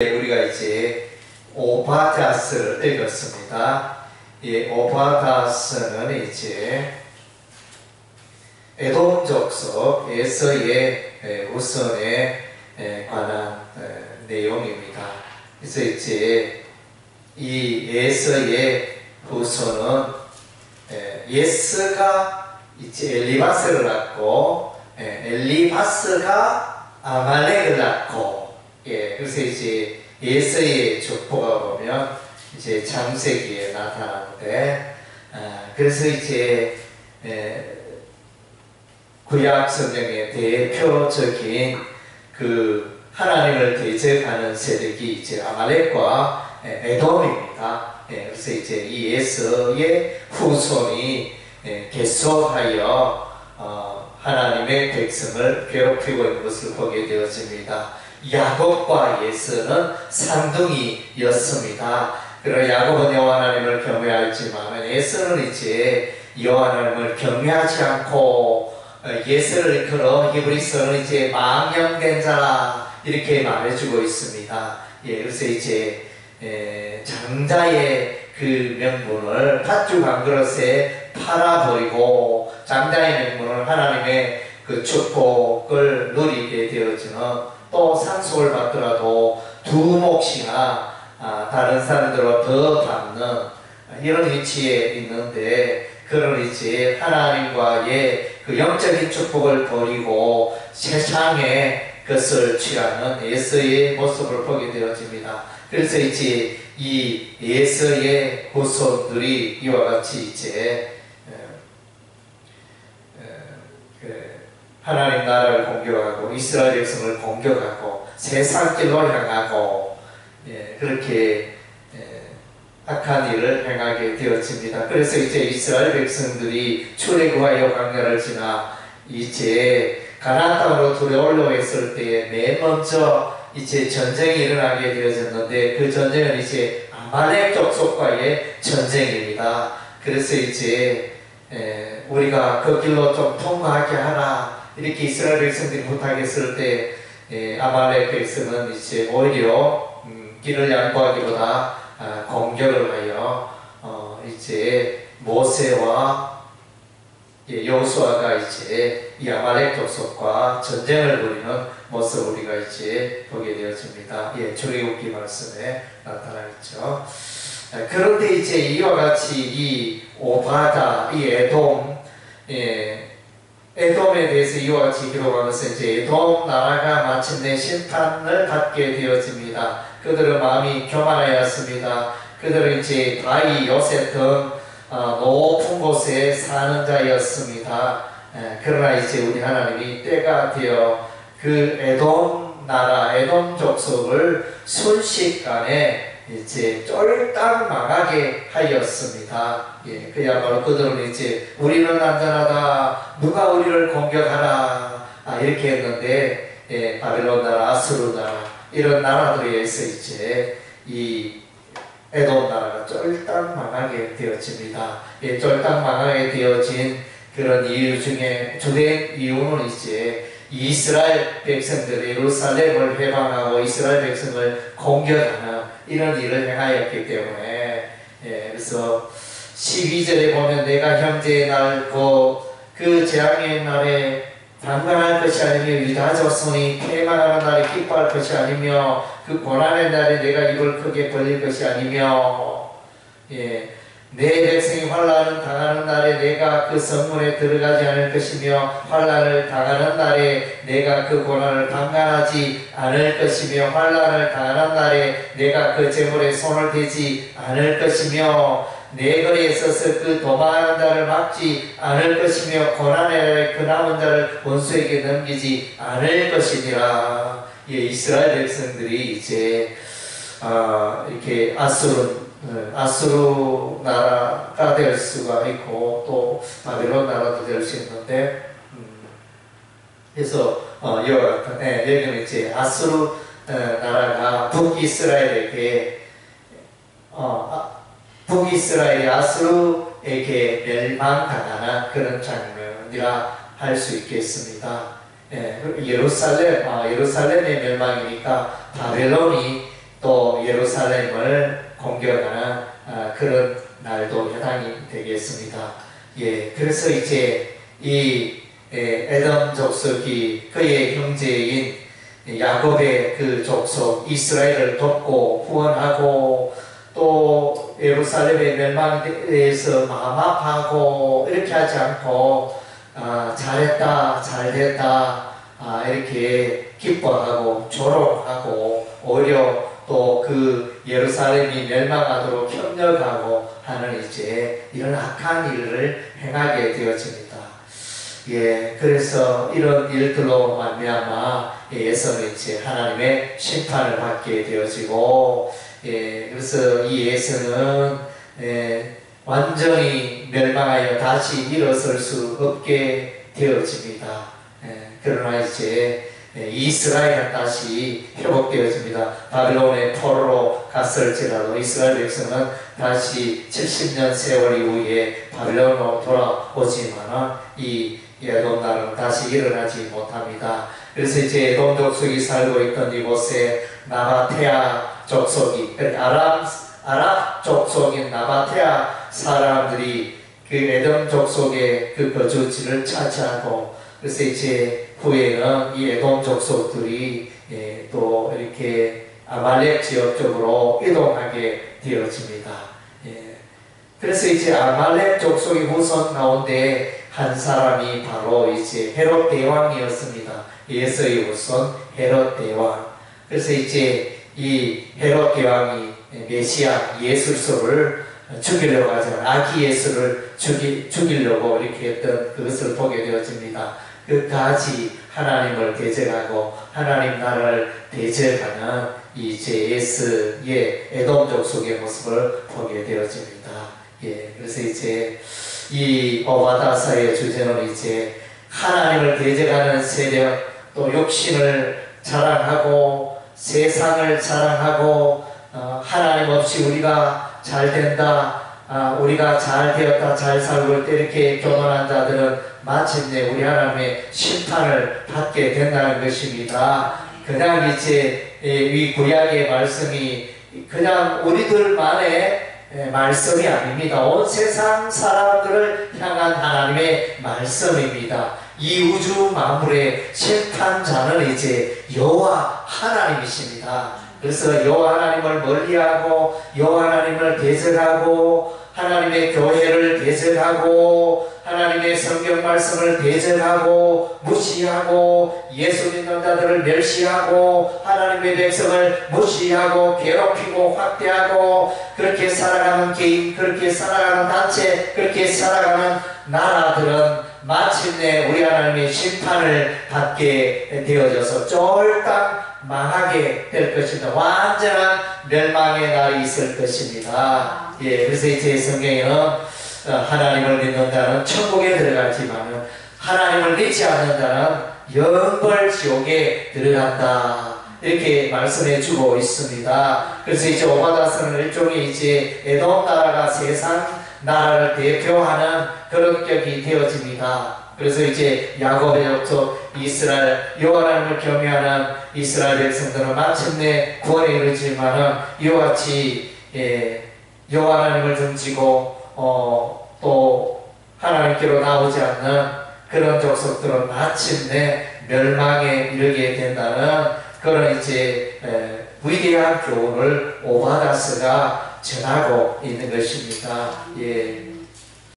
우리가 이제 오바다스를 읽었습니다. 이 오바다스는 이제 에돔 족속 에서의 후손에 관한 내용입니다. 그래서 이제 이 에서의 후손은 예스가 이제 엘리바스를 낳고 엘리바스가 아말렉을 낳고, 그래서 이제 예서의 족보가 보면 이제 창세기에 나타나는데, 그래서 이제 구약 성경의 대표적인 그 하나님을 대적하는 세력이 이제 아말렉과 에돔입니다. 그래서 이제 이 예서의 후손이 계속하여 하나님의 백성을 괴롭히고 있는 것을 보게 되어집니다. 야곱과 예서는 쌍둥이였습니다. 그러나 야곱은 여호와 하나님을 경외하지만 예서는 이제 여호와 하나님을 경외하지 않고 예서를 일컬어 히브리서는 이제 망령된 자라 이렇게 말해주고 있습니다. 그래서 이제 장자의 그 명분을 팥죽 한 그릇에 팔아버리고 장자의 명분을 하나님의 그 축복을 누리게 되어지는, 또 상속을 받더라도 두 몫이나 다른 사람들과 더 받는 이런 위치에 있는데, 그런 이제 하나님과의 그 영적인 축복을 버리고 세상의 것을 취하는 예서의 모습을 보게 되어집니다. 그래서 이제 이 예서의 후손들이 이와 같이 이제 하나님 나라를 공격하고 이스라엘 백성을 공격하고 세상길로 향하고 그렇게 악한 일을 행하게 되어집니다. 그래서 이제 이스라엘 백성들이 출애굽하여 광야를 지나 이제 가나안 땅으로 들어오려고 했을 때에 맨 먼저 이제 전쟁이 일어나게 되어졌는데, 그 전쟁은 이제 아말렉 족속과의 전쟁입니다. 그래서 이제 우리가 그 길로 좀 통과하게 하라 이렇게 이스라엘 백성들이 부탁했을 때 아말렉 백성은 이제 오히려 길을 양보하기보다 공격을 하여 이제 모세와 여호수아가 이제 이 아말렉 족속과 전쟁을 벌이는 모습을 우리가 이제 보게 되어집니다. 출애굽기 말씀에 나타나 있죠. 그런데 이제 이와 같이 이 오바다, 이 에돔, 에돔에 대해서 이와 같이 기록한 것은 이제 에돔 나라가 마침내 심판을 받게 되어집니다. 그들은 마음이 교만하였습니다. 그들은 이제 바위, 요새 등 높은 곳에 사는 자였습니다. 그러나 이제 우리 하나님이 때가 되어 그 에돔 나라, 에돔 족속을 순식간에 이제 쫄딱 망하게 하였습니다. 그야말로 그들은 이제 우리는 안전하다, 누가 우리를 공격하라 이렇게 했는데, 바벨론 나라, 아수르 나라 이런 나라들에 의해서 이제 이 에돔 나라가 쫄딱 망하게 되어집니다. 쫄딱 망하게 되어진 그런 이유 중에 주된 이유는 이제 이스라엘 백성들이 예루살렘을 해방하고 이스라엘 백성을 공격하는 이런 일을 행하였기 때문에, 그래서 12절에 보면 내가 형제의 날 그 재앙의 날에 방관할 것이 아니며 유다 자손이 패망하는 날에 기뻐할 것이 아니며 그 고난의 날에 내가 입을 크게 벌릴 것이 아니며, 내 백성이 환난을 당하는 날에 내가 그 성문에 들어가지 않을 것이며 환난을 당하는 날에 내가 그 고난을 방관하지 않을 것이며 환난을 당하는 날에 내가 그 재물에 손을 대지 않을 것이며 내 거리에 서서 그 도망하는 자를 막지 않을 것이며 고난의 날에 그 남은 자를 원수에게 넘기지 않을 것이니라. 이스라엘 백성들이 이제 이렇게 아수르 나라가 될 수가 있고 또 바벨론 나라도 될 수 있는데, 그래서 이와 같은 여기는 이제 아수르 나라가 북이스라엘에게 북이스라엘이 아수르에게 멸망당하는 그런 장면이라 할 수 있겠습니다. 예루살렘의 멸망이니까 바벨론이 예루살렘을 공격하는 그런 날도 해당이 되겠습니다. 예, 그래서 이제 이 에돔 족속이 그의 형제인 야곱의 그 족속 이스라엘을 돕고 후원하고 또 예루살렘의 멸망에 대해서 마음 아파하고 이렇게 하지 않고 잘했다 잘됐다 이렇게 기뻐하고 조롱하고 오히려 또 그 예루살렘이 멸망하도록 협력하고 하는 이제 이런 악한 일을 행하게 되어집니다. 예, 그래서 이런 일들로 말미암아 에서는 이제 하나님의 심판을 받게 되어지고, 예, 그래서 이 에서는 완전히 멸망하여 다시 일어설 수 없게 되어집니다. 그러나 이제 이스라엘은 다시 회복되어집니다. 바빌론의 포로로 갔을지라도 이스라엘 백성은 다시 70년 세월 이후에 바빌론으로 돌아오지만 이 에돔 나라는 다시 일어나지 못합니다. 그래서 이제 에돔 족속이 살고 있던 이곳에 나바테아 족속이, 아랍 족속인 나바테아 사람들이 그 에돔 족속의 그 거주지를 차지하고, 그래서 이제 후에는 이 에돔 족속들이 또 이렇게 아말렉 지역 쪽으로 이동하게 되어집니다. 그래서 이제 아말렉 족속의 후손 가운데 한 사람이 바로 이제 헤롯 대왕이었습니다. 예수의 후손 헤롯 대왕. 그래서 이제 이 헤롯 대왕이 메시아 예수를 죽이려고 하잖아요. 아기 예수를 죽이려고 이렇게 했던 그것을 보게 되어집니다. 끝까지 하나님을 대적하고 하나님 나라를 대적하는 이제 예수의 에돔 족속의 모습을 보게 되어집니다. 예, 그래서 이제 이 오바다서의 주제는 이제 하나님을 대적하는 세력, 또 욕심을 자랑하고 세상을 자랑하고 하나님 없이 우리가 잘 된다, 우리가 잘 되었다, 잘 살고 있다 이렇게 교만한 자들은 마침내 우리 하나님의 심판을 받게 된다는 것입니다. 그냥 이제 이 구약의 말씀이 그냥 우리들만의 말씀이 아닙니다. 온 세상 사람들을 향한 하나님의 말씀입니다. 이 우주 만물의 심판자는 이제 여호와 하나님이십니다. 그래서 여호와 하나님을 멀리하고 여호와 하나님을 대적하고 하나님의 교회를 대적하고 하나님의 성경 말씀을 대적하고 무시하고 예수 믿는 자들을 멸시하고 하나님의 백성을 무시하고 괴롭히고 확대하고 그렇게 살아가는 개인, 그렇게 살아가는 단체, 그렇게 살아가는 나라들은 마침내 우리 하나님의 심판을 받게 되어져서 쫄딱 망하게 될 것입니다. 완전한 멸망의 날이 있을 것입니다. 예, 그래서 이제 성경에는 하나님을 믿는 자는 천국에 들어가지만 하나님을 믿지 않는 자는 영벌 지옥에 들어간다. 이렇게 말씀해 주고 있습니다. 그래서 이제 오바다서는 일종의 이제 에돔 나라가 세상 나라를 대표하는 그런 격이 되어집니다. 그래서 이제 야곱의 족속 이스라엘, 여호와 하나님을 경외하는 이스라엘 백성들은 마침내 구원에 이르지만은 이와 같이 여호와 하나님을 등지고 또 하나님께로 나오지 않는 그런 족속들은 마침내 멸망에 이르게 된다는 그런 이제 위대한 교훈을 오바다스가 전하고 있는 것입니다. 예.